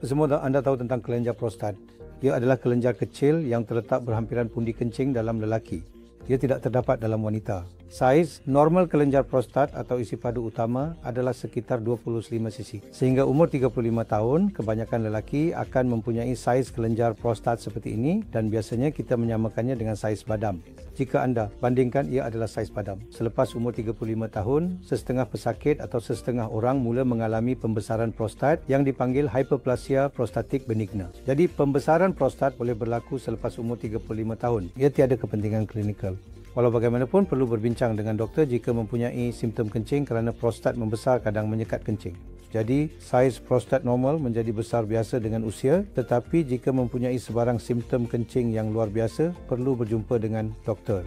Semua anda tahu tentang kelenjar prostat. Ia adalah kelenjar kecil yang terletak berhampiran pundi kencing dalam lelaki. Ia tidak terdapat dalam wanita. Saiz normal kelenjar prostat atau isi padu utama adalah sekitar 25 cc. Sehingga umur 35 tahun, kebanyakan lelaki akan mempunyai saiz kelenjar prostat seperti ini dan biasanya kita menyamakannya dengan saiz badam. Jika anda bandingkan, ia adalah saiz badam. Selepas umur 35 tahun, sesetengah pesakit atau sesetengah orang mula mengalami pembesaran prostat yang dipanggil hyperplasia prostatik benigna. Jadi pembesaran prostat boleh berlaku selepas umur 35 tahun. Ia tiada kepentingan klinikal. Walau bagaimanapun perlu berbincang dengan doktor jika mempunyai simptom kencing kerana prostat membesar kadang menyekat kencing. Jadi, saiz prostat normal menjadi besar biasa dengan usia, tetapi jika mempunyai sebarang simptom kencing yang luar biasa, perlu berjumpa dengan doktor.